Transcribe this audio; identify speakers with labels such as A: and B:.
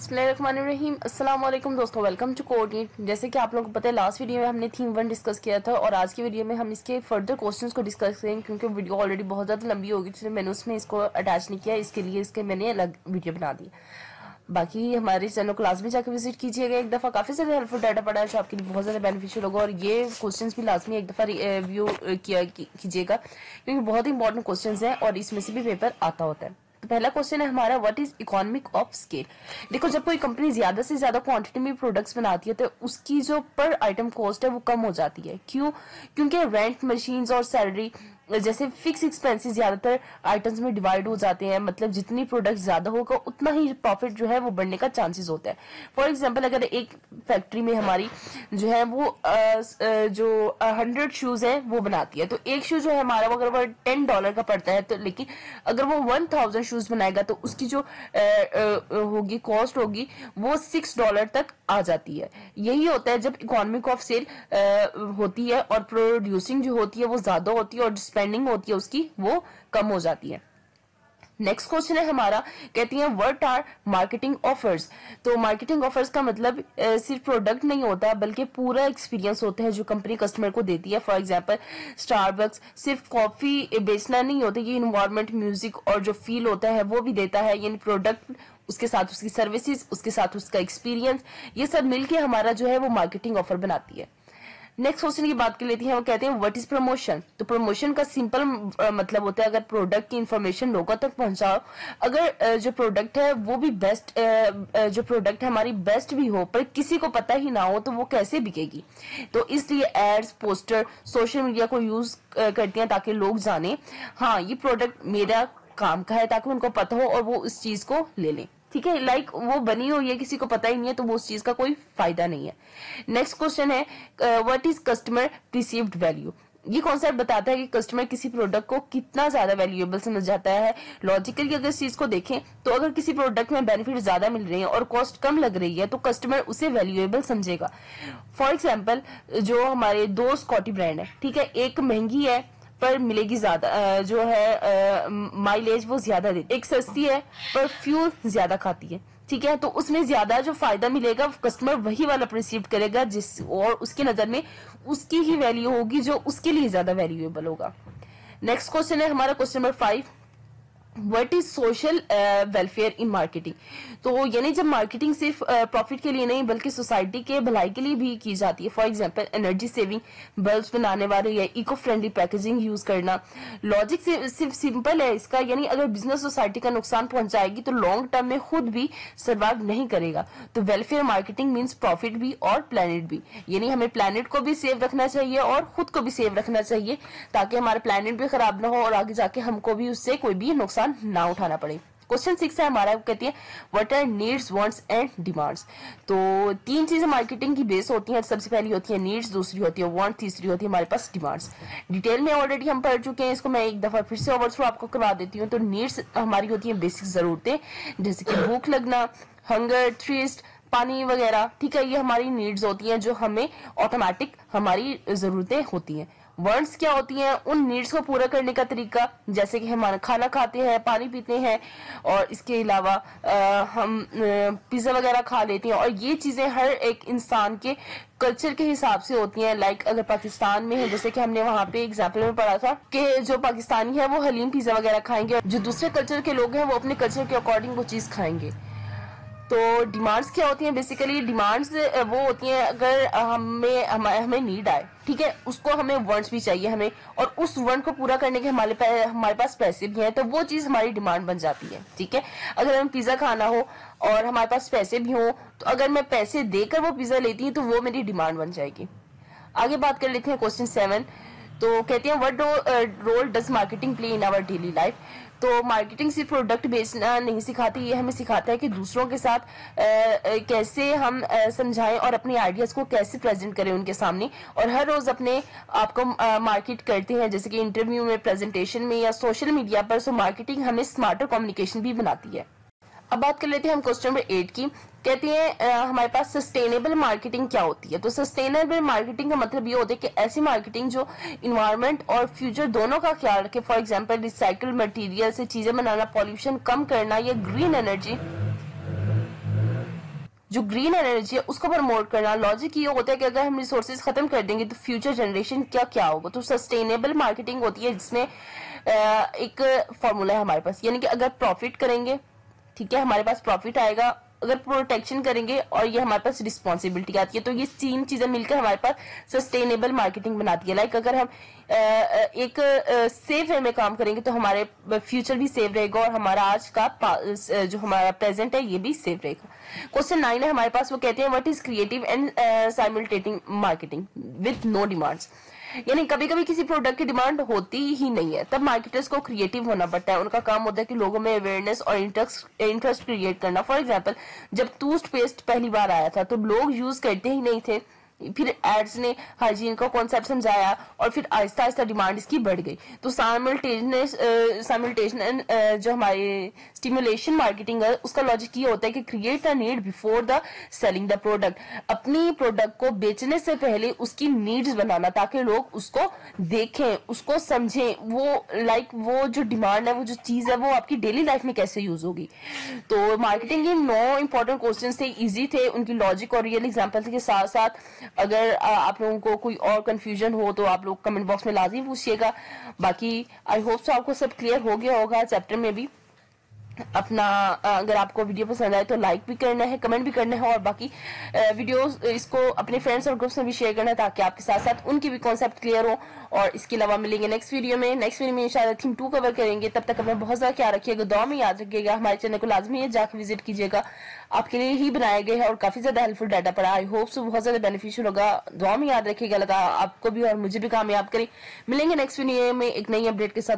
A: बिस्मिल्लाहिर्रहमानिर्रहीम। अस्सलाम वालेकुम दोस्तों, वेलकम टू कोऑर्डिनेट। जैसे कि आप लोगों को पता है, लास्ट वीडियो में हमने थीम 1 डिस्कस किया था और आज की वीडियो में हम इसके फर्दर क्वेश्चंस को डिस्कस करेंगे। क्योंकि वीडियो ऑलरेडी बहुत ज़्यादा लंबी होगी, इसलिए मैंने उसमें इसको अटैच नहीं किया, इसके लिए इसके मैंने अलग वीडियो बना दी। बाकी हमारे चैनल क्लास में जाकर विजिट कीजिएगा एक दफ़ा, काफ़ी सारे हेल्पफुल डाटा पड़ा है जो आपके लिए बहुत ज़्यादा बेनिफिशियल होगा। और ये क्वेश्चंस भी लाजमी एक दफ़ा रिव्यू कीजिएगा क्योंकि बहुत ही इंपॉर्टेंट क्वेश्चंस हैं और इसमें से भी पेपर आता होता है। तो पहला क्वेश्चन है हमारा, what is economic of scale. देखो, जब कोई कंपनी ज्यादा से ज्यादा क्वांटिटी में प्रोडक्ट्स बनाती है तो उसकी जो पर आइटम कॉस्ट है वो कम हो जाती है। क्यों? क्योंकि रेंट, मशीन्स और सैलरी जैसे फिक्स एक्सपेंसेस ज्यादातर आइटम्स में डिवाइड हो जाते हैं। मतलब जितनी प्रोडक्ट ज्यादा होगा उतना ही प्रॉफिट जो है वो बढ़ने का चांसेस होता है। फॉर एग्जांपल, अगर एक फैक्ट्री में हमारी जो है वो जो 100 शूज है वो बनाती है, तो एक शू जो है हमारा अगर वो $10 का पड़ता है, तो लेकिन अगर वो 1000 शूज बनाएगा तो उसकी जो होगी कॉस्ट होगी वो $6 तक आ जाती है। यही होता है जब इकोनॉमिक ऑफ सेल होती है और प्रोड्यूसिंग जो होती है वो ज्यादा होती है और स्पेंडिंग होती है उसकी वो कम हो जाती है। नेक्स्ट क्वेश्चन है हमारा, कहती हैं व्हाट आर मार्केटिंग ऑफर्स। तो मार्केटिंग ऑफर्स का मतलब सिर्फ प्रोडक्ट नहीं होता बल्कि पूरा एक्सपीरियंस होता है जो कंपनी कस्टमर को देती है। फॉर एग्जांपल, स्टारबक्स सिर्फ कॉफी बेचना नहीं होता, ये इन्वायरमेंट, म्यूजिक और जो फील होता है वो भी देता है। यानी प्रोडक्ट, उसके साथ उसकी सर्विसेज, उसके साथ उसका एक्सपीरियंस, ये सब मिलके हमारा जो है वो मार्केटिंग ऑफर बनाती है। नेक्स्ट क्वेश्चन की बात कर लेती हैं, वो कहते हैं व्हाट इज प्रमोशन। तो प्रमोशन का सिंपल मतलब होता है अगर प्रोडक्ट की इंफॉर्मेशन लोगों तक पहुंचाओ। अगर जो प्रोडक्ट है वो भी बेस्ट, जो प्रोडक्ट है हमारी बेस्ट भी हो पर किसी को पता ही ना हो तो वो कैसे बिकेगी। तो इसलिए एड्स, पोस्टर, सोशल मीडिया को यूज करती हैं ताकि लोग जाने हाँ ये प्रोडक्ट मेरा काम का है, ताकि उनको पता हो और वो उस चीज को ले लें। ठीक है, लाइक वो बनी हुई है, किसी को पता ही नहीं है तो वो उस चीज का कोई फायदा नहीं है। नेक्स्ट क्वेश्चन है, what is customer perceived value. ये कॉन्सेप्ट बताता है कि कस्टमर किसी प्रोडक्ट को कितना ज्यादा वैल्यूएबल समझ जाता है। लॉजिकली अगर इस चीज को देखें तो अगर किसी प्रोडक्ट में बेनिफिट ज्यादा मिल रहे हैं और कॉस्ट कम लग रही है तो कस्टमर उसे वैल्यूएबल समझेगा। फॉर एग्जाम्पल, जो हमारे दो स्कॉटी ब्रांड है, ठीक है, एक महंगी है पर मिलेगी ज्यादा, जो है माइलेज वो ज्यादा देती है। एक सस्ती है पर फ्यूल ज्यादा खाती है, ठीक है, तो उसमें ज्यादा जो फायदा मिलेगा कस्टमर वही वाला परसीव करेगा जिस और उसकी नजर में उसकी ही वैल्यू होगी जो उसके लिए ज्यादा वैल्यूएबल होगा। नेक्स्ट क्वेश्चन है हमारा question number 5, what is social welfare in marketing. तो यानी जब मार्केटिंग सिर्फ प्रॉफिट के लिए नहीं बल्कि सोसाइटी के भलाई के लिए भी की जाती है। For example, energy saving bulbs बनाने वाले या इको फ्रेंडली पैकेजिंग यूज करना। लॉजिक सिर्फ सिंपल है इसका, यानी अगर बिजनेस सोसाइटी का नुकसान पहुंचाएगी तो लॉन्ग टर्म में खुद भी सर्वाइव नहीं करेगा। तो वेलफेयर मार्केटिंग मीन्स प्रॉफिट भी और प्लेनेट भी, यानी हमें प्लेनेट को भी सेव रखना चाहिए और खुद को भी सेव रखना चाहिए ताकि हमारा प्लेनेट भी खराब ना हो और आगे जाके हमको भी उससे कोई भी नुकसान ना उठाना पड़े। क्वेश्चन 6 है हमारा, कहती है what our needs, wants and demands. तो तीन चीजें मार्केटिंग की बेस होती हैं। सबसे पहली होती है नीड्स, दूसरी होती है वांट, तीसरी होती है हमारे पास डिमांड्स। डिटेल में ऑलरेडी हम पढ़ चुके हैं, इसको मैं एक दफा फिर से ओवरथ्रो आपको करवा देती हूँ। तो नीड्स हमारी होती है बेसिक जरूरतें, जैसे कि भूख लगना, हंगर, थ्रिस्ट, पानी वगैरह, ठीक है, ये हमारी नीड्स होती हैं जो हमें ऑटोमेटिक हमारी जरूरतें होती हैं। वांट्स क्या होती हैं? उन नीड्स को पूरा करने का तरीका, जैसे कि हम खाना खाते हैं, पानी पीते हैं और इसके अलावा हम पिज्जा वगैरह खा लेते हैं। और ये चीजें हर एक इंसान के कल्चर के हिसाब से होती हैं। लाइक अगर पाकिस्तान में है, जैसे कि हमने वहां पे एग्जाम्पल में पढ़ा था कि जो पाकिस्तानी है वो हलीम पिज्जा वगैरह खाएंगे और जो दूसरे कल्चर के लोग हैं वो अपने कल्चर के अकॉर्डिंग वो चीज खाएंगे। तो डिमांड्स क्या होती हैं? बेसिकली डिमांड्स वो होती हैं अगर हमें नीड आए, ठीक है, उसको हमें वांट्स भी चाहिए हमें, और उस वांट को पूरा करने के हमारे पास पैसे भी हैं तो वो चीज हमारी डिमांड बन जाती है। ठीक है, अगर हमें पिज्जा खाना हो और हमारे पास पैसे भी हो तो अगर मैं पैसे देकर वो पिज्जा लेती हूँ तो वो मेरी डिमांड बन जाएगी। आगे बात कर लेते हैं क्वेश्चन 7। तो कहते हैं what role does marketing play in our daily life. तो मार्केटिंग सिर्फ प्रोडक्ट बेचना नहीं सिखाती, ये हमें सिखाता है कि दूसरों के साथ कैसे हम समझाएं और अपने आइडियाज को कैसे प्रेजेंट करें उनके सामने। और हर रोज अपने आप को मार्केट करते हैं, जैसे कि इंटरव्यू में, प्रेजेंटेशन में या सोशल मीडिया पर। सो मार्केटिंग हमें स्मार्टर कम्युनिकेशन भी बनाती है। अब बात कर लेते हैं हम क्वेश्चन नंबर 8 की। कहती है हमारे पास सस्टेनेबल मार्केटिंग क्या होती है। तो सस्टेनेबल मार्केटिंग का मतलब ये होता है कि ऐसी मार्केटिंग जो इन्वायरमेंट और फ्यूचर दोनों का ख्याल रखे। फॉर एग्जांपल, रिसाइकल मटेरियल से चीजें बनाना, पॉल्यूशन कम करना या ग्रीन एनर्जी जो ग्रीन एनर्जी है उसको प्रमोट करना। लॉजिक ये होता है कि अगर हम रिसोर्सेज खत्म कर देंगे तो फ्यूचर जनरेशन क्या होगा। तो सस्टेनेबल मार्केटिंग होती है जिसमें एक फॉर्मूला है हमारे पास, यानी कि अगर प्रॉफिट करेंगे, ठीक है, हमारे पास प्रॉफिट आएगा, अगर प्रोटेक्शन करेंगे और ये हमारे पास रिस्पॉन्सिबिलिटी आती है, तो ये 3 चीजें मिलकर हमारे पास सस्टेनेबल मार्केटिंग बनाती है। लाइक अगर हम एक सेफ वे में काम करेंगे तो हमारे फ्यूचर भी सेफ रहेगा और हमारा आज का जो हमारा प्रेजेंट है ये भी सेफ रहेगा। क्वेश्चन 9 है हमारे पास, वो कहते हैं what is creative and simultaneous marketing with no demands. यानी कभी कभी किसी प्रोडक्ट की डिमांड होती ही नहीं है, तब मार्केटर्स को क्रिएटिव होना पड़ता है। उनका काम होता है कि लोगों में अवेयरनेस और इंटरेस्ट क्रिएट करना। फॉर एग्जांपल, जब टूथपेस्ट पहली बार आया था तो लोग यूज करते ही नहीं थे, फिर एड्स ने हाइजीन का कॉन्सेप्ट समझाया और फिर आहिस्ता आहिस्ता डिमांड इसकी बढ़ गई। तो साइमल्टेनियस जो हमारी स्टिमुलेशन मार्केटिंग है उसका लॉजिक ये होता है कि create a need before the selling the product. अपनी प्रोडक्ट को बेचने से पहले उसकी नीड्स बनाना ताकि लोग उसको देखें, उसको समझें, वो जो डिमांड है, वो जो चीज है वो आपकी डेली लाइफ में कैसे यूज होगी। तो मार्केटिंग के 9 इंपॉर्टेंट क्वेश्चन थे, इजी थे, उनकी लॉजिक और रियल एग्जांपल के साथ साथ अगर आप लोगों को कोई और कंफ्यूजन हो तो आप लोग कमेंट बॉक्स में लाजमी पूछिएगा। बाकी आई होप सो आपको सब क्लियर हो गया होगा चैप्टर में भी। अपना अगर आपको वीडियो पसंद आए तो लाइक भी करना है, कमेंट भी करना है और बाकी वीडियोस इसको अपने फ्रेंड्स और ग्रुप्स में भी शेयर करना है ताकि आपके साथ साथ उनकी भी कॉन्सेप्ट क्लियर हो। और इसके अलावा मिलेंगे नेक्स्ट वीडियो में इंशाल्लाह थीम 2 कवर करेंगे। तब तक अपना बहुत ज्यादा ख्याल रखिएगा, दुआ में याद रखिएगा। हमारे चैनल को लाजमी है जाके विजिट कीजिएगा, आपके लिए ही बनाए गए हैं और काफी ज्यादा हेल्पफुल डाटा पड़ा। आई होप सो बहुत ज्यादा बेनिफिशियल होगा। दुआ में याद रखिएगा, अल्लाह ताला आपको भी और मुझे भी कामयाब करे। मिलेंगे नेक्स्ट वीडियो में एक नई अपडेट के साथ।